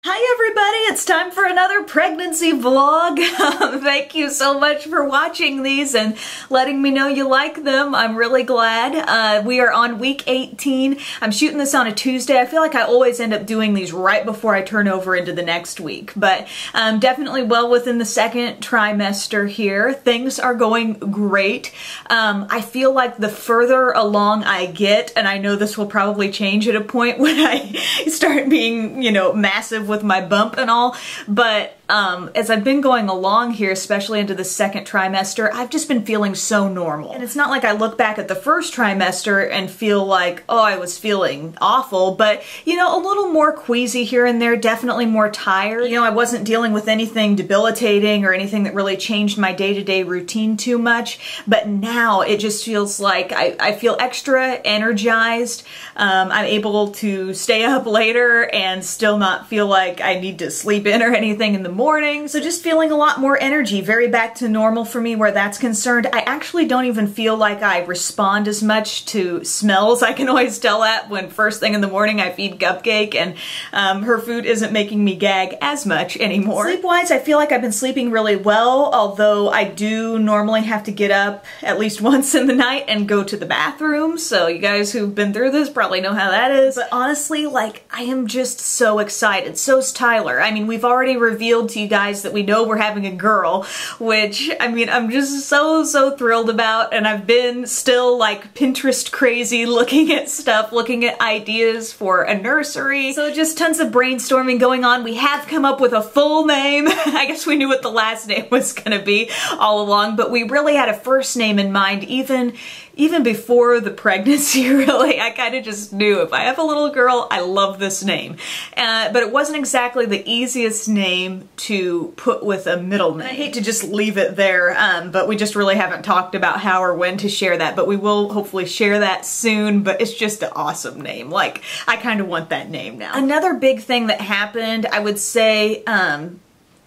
Hi everybody, it's time for another pregnancy vlog. Thank you so much for watching these and letting me know you like them. I'm really glad. We are on week 18. I'm shooting this on a Tuesday. I feel like I always end up doing these right before I turn over into the next week, but definitely well within the second trimester here. Things are going great. I feel like the further along I get, and I know this will probably change at a point when I start being, you know, massive with my bump and all, but as I've been going along here, especially into the second trimester, I've just been feeling so normal. And it's not like I look back at the first trimester and feel like, oh, I was feeling awful, but, you know, a little more queasy here and there, definitely more tired. You know, I wasn't dealing with anything debilitating or anything that really changed my day-to-day routine too much, but now it just feels like I feel extra energized. I'm able to stay up later and still not feel like I need to sleep in or anything in the morning. So just feeling a lot more energy, very back to normal for me where that's concerned. I actually don't even feel like I respond as much to smells. I can always tell that when first thing in the morning I feed Cupcake and her food isn't making me gag as much anymore. Sleep-wise, I feel like I've been sleeping really well, although I do normally have to get up at least once in the night and go to the bathroom. So you guys who've been through this probably know how that is. But honestly, like, I am just so excited. So's Tyler. I mean, we've already revealed to you guys that we know we're having a girl, which, I mean, I'm just so thrilled about, and I've been still like Pinterest crazy looking at stuff, looking at ideas for a nursery. So just tons of brainstorming going on. We have come up with a full name. I guess we knew what the last name was gonna be all along, but we really had a first name in mind even before the pregnancy, really. I kind of just knew if I have a little girl, I love this name. But it wasn't exactly the easiest name to put with a middle name. I hate to just leave it there, but we just really haven't talked about how or when to share that, but we will hopefully share that soon, but it's just an awesome name. Like, I kind of want that name now. Another big thing that happened, I would say,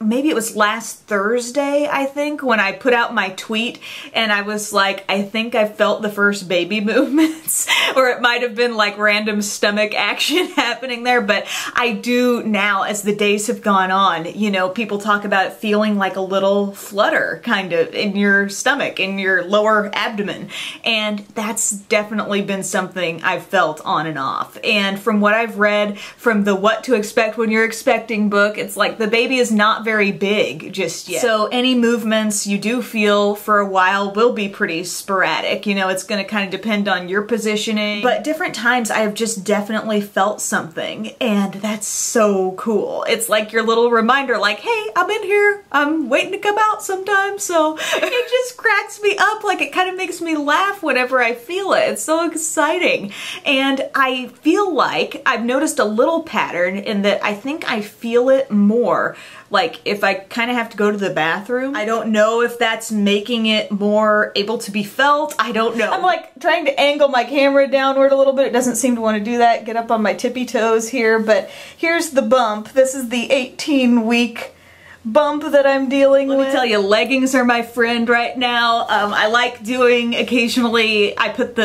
maybe it was last Thursday, I think, when I put out my tweet and I was like, I think I felt the first baby movements, or it might have been like random stomach action happening there, but I do now, as the days have gone on, you know, people talk about it feeling like a little flutter kind of in your stomach, in your lower abdomen, and that's definitely been something I've felt on and off. And from what I've read from the What to Expect When You're Expecting book, it's like the baby is not very big just yet. So any movements you do feel for a while will be pretty sporadic. You know, it's going to kind of depend on your positioning. But different times I have just definitely felt something, and that's so cool. It's like your little reminder, like, hey, I'm in here. I'm waiting to come out sometime. So it just cracks me up. Like, it kind of makes me laugh whenever I feel it. It's so exciting. And I feel like I've noticed a little pattern in that I think I feel it more like if I kind of have to go to the bathroom. I don't know if that's making it more able to be felt. I don't know. I'm like trying to angle my camera downward a little bit. It doesn't seem to want to do that. Get up on my tippy toes here, but here's the bump. This is the 18-week bump that I'm dealing with. Let me tell you, leggings are my friend right now. I like doing occasionally, I put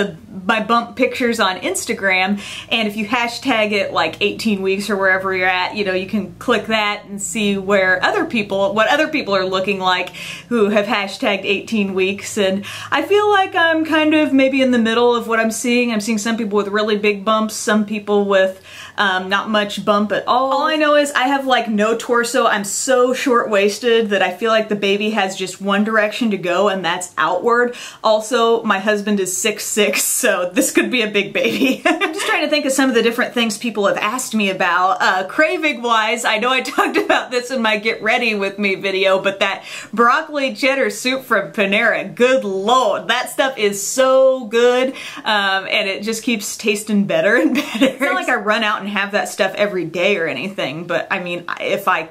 my bump pictures on Instagram, and if you hashtag it like 18 weeks or wherever you're at, you know, you can click that and see where what other people are looking like who have hashtagged 18 weeks. And I feel like I'm kind of maybe in the middle of what I'm seeing. I'm seeing some people with really big bumps, some people with not much bump at all. All I know is I have like no torso. I'm so short-waisted that I feel like the baby has just one direction to go, and that's outward. Also, my husband is 6'6", so this could be a big baby. I'm just trying to think of some of the different things people have asked me about. Craving-wise, I know I talked about this in my Get Ready With Me video, but that broccoli cheddar soup from Panera, good lord, that stuff is so good, and it just keeps tasting better and better. It's not like I run out and have that stuff every day or anything, but I mean, if I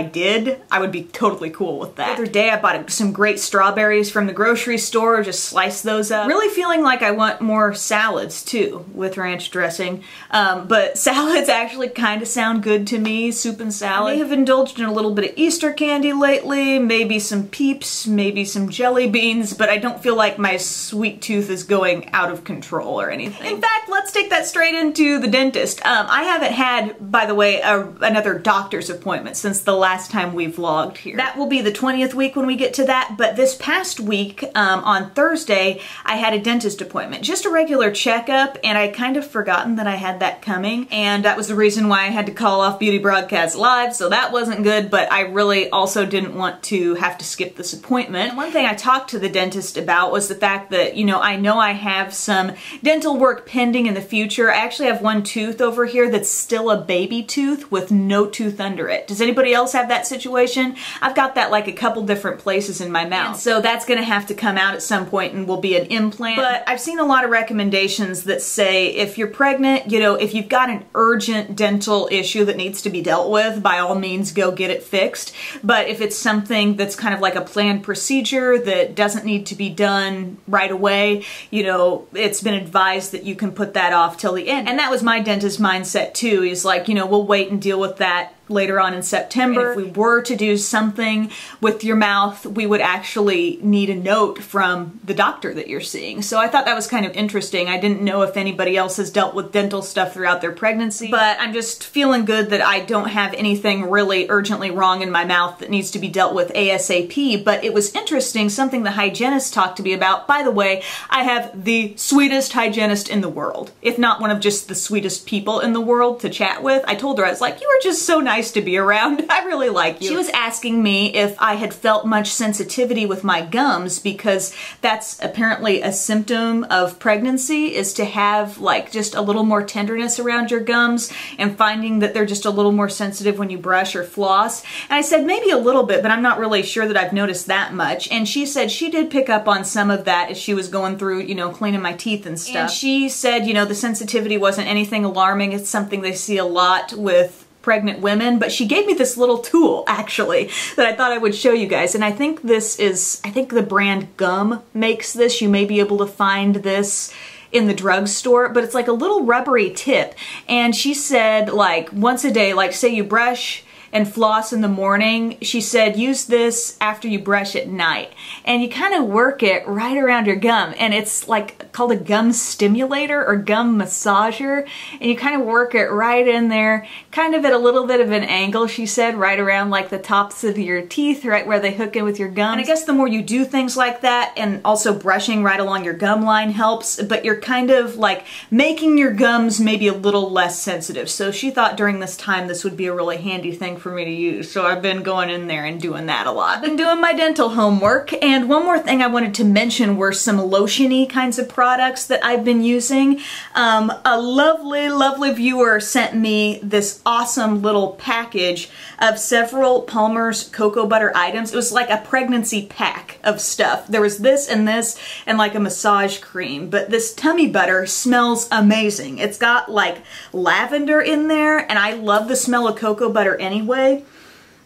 did, I would be totally cool with that. The other day I bought some great strawberries from the grocery store, just sliced those up. Really feeling like I want more salads too with ranch dressing. But salads actually kind of sound good to me, soup and salad. I may have indulged in a little bit of Easter candy lately, maybe some Peeps, maybe some jelly beans, but I don't feel like my sweet tooth is going out of control or anything. In fact, let's take that straight into the dentist. I haven't had, by the way, another doctor's appointment since the last time we vlogged here. That will be the 20th week when we get to that, but this past week, on Thursday, I had a dentist appointment. Just a regular checkup, and I kind of forgotten that I had that coming, and that was the reason why I had to call off Beauty Broadcast Live, so that wasn't good, but I really also didn't want to have to skip this appointment. And one thing I talked to the dentist about was the fact that, you know I have some dental work pending in the future. I actually have one tooth over here that's still a baby tooth with no tooth under it. Does anybody else have that situation? I've got that like a couple different places in my mouth. And so that's gonna have to come out at some point and will be an implant. But I've seen a lot of recommendations that say if you're pregnant, you know, if you've got an urgent dental issue that needs to be dealt with, by all means go get it fixed. But if it's something that's kind of like a planned procedure that doesn't need to be done right away, you know, it's been advised that you can put that off till the end. And that was my dentist mindset too. He's like, you know, we'll wait and deal with that later on in September. And if we were to do something with your mouth, we would actually need a note from the doctor that you're seeing. So I thought that was kind of interesting. I didn't know if anybody else has dealt with dental stuff throughout their pregnancy, but I'm just feeling good that I don't have anything really urgently wrong in my mouth that needs to be dealt with ASAP. But it was interesting, something the hygienist talked to me about. By the way, I have the sweetest hygienist in the world, if not one of just the sweetest people in the world to chat with. I told her, I was like, you are just so nice to be around. I really like you. She was asking me if I had felt much sensitivity with my gums, because that's apparently a symptom of pregnancy, is to have like just a little more tenderness around your gums and finding that they're just a little more sensitive when you brush or floss. And I said maybe a little bit, but I'm not really sure that I've noticed that much. And she said she did pick up on some of that as she was going through, you know, cleaning my teeth and stuff. And she said, you know, the sensitivity wasn't anything alarming. It's something they see a lot with pregnant women, but she gave me this little tool actually that I thought I would show you guys. And I think this is, I think the brand Gum makes this. You may be able to find this in the drugstore, but it's like a little rubbery tip. And she said like once a day, like say you brush and floss in the morning, she said use this after you brush at night. And you kind of work it right around your gum. And it's like called a gum stimulator or gum massager. And you kind of work it right in there, kind of at a little bit of an angle, she said, right around like the tops of your teeth, right where they hook in with your gums. And I guess the more you do things like that, and also brushing right along your gum line helps, but you're kind of like making your gums maybe a little less sensitive. So she thought during this time this would be a really handy thing for me to use. So I've been going in there and doing that a lot. I've been doing my dental homework. And one more thing I wanted to mention were some lotion-y kinds of products that I've been using. A lovely viewer sent me this awesome little package of several Palmer's cocoa butter items. It was like a pregnancy pack of stuff. There was this and like a massage cream, but this tummy butter smells amazing. It's got like lavender in there, and I love the smell of cocoa butter anyway.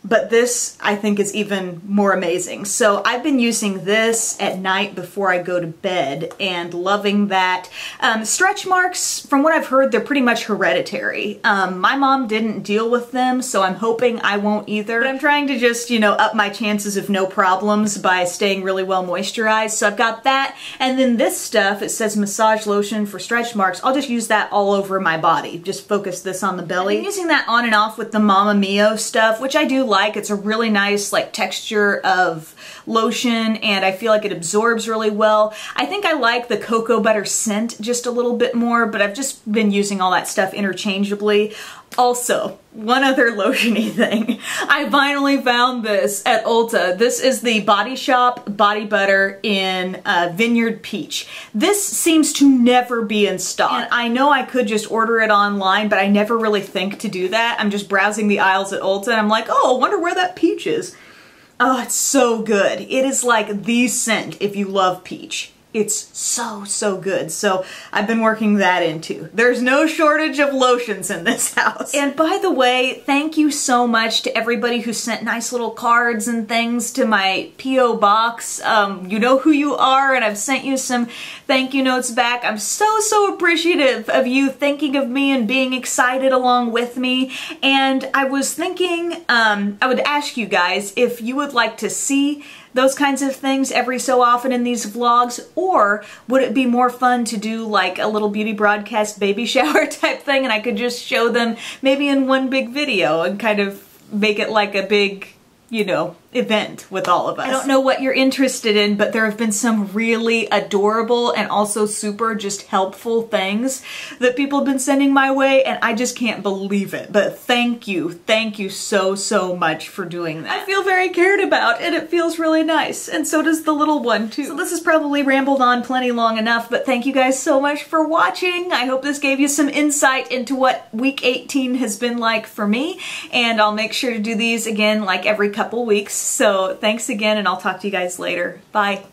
But this, I think, is even more amazing. So I've been using this at night before I go to bed and loving that. Stretch marks, from what I've heard, they're pretty much hereditary. My mom didn't deal with them, so I'm hoping I won't either. But I'm trying to just, you know, up my chances of no problems by staying really well moisturized. So I've got that. And then this stuff, it says massage lotion for stretch marks. I'll just use that all over my body. Just focus this on the belly. I'm using that on and off with the Mama Mio stuff, which I do like. It's a really nice like texture of lotion, and I feel like it absorbs really well. I think I like the cocoa butter scent just a little bit more, but I've just been using all that stuff interchangeably. Also, one other lotion-y thing. I finally found this at Ulta. This is the Body Shop Body Butter in Vineyard Peach. This seems to never be in stock. And I know I could just order it online, but I never really think to do that. I'm just browsing the aisles at Ulta and I'm like, oh, I wonder where that peach is. Oh, it's so good. It is like the scent if you love peach. It's so good. So I've been working that into. There's no shortage of lotions in this house. And by the way, thank you so much to everybody who sent nice little cards and things to my P.O. box. You know who you are, and I've sent you some thank you notes back. I'm so appreciative of you thinking of me and being excited along with me. And I was thinking I would ask you guys if you would like to see those kinds of things every so often in these vlogs, or would it be more fun to do like a little beauty broadcast baby shower type thing and I could just show them maybe in one big video and kind of make it like a big, you know, event with all of us. I don't know what you're interested in, but there have been some really adorable and also super just helpful things that people have been sending my way, and I just can't believe it. But thank you so much for doing that. I feel very cared about, and it feels really nice, and so does the little one too. So this has probably rambled on plenty long enough, but thank you guys so much for watching. I hope this gave you some insight into what week 18 has been like for me, and I'll make sure to do these again like every couple weeks. So thanks again, and I'll talk to you guys later. Bye.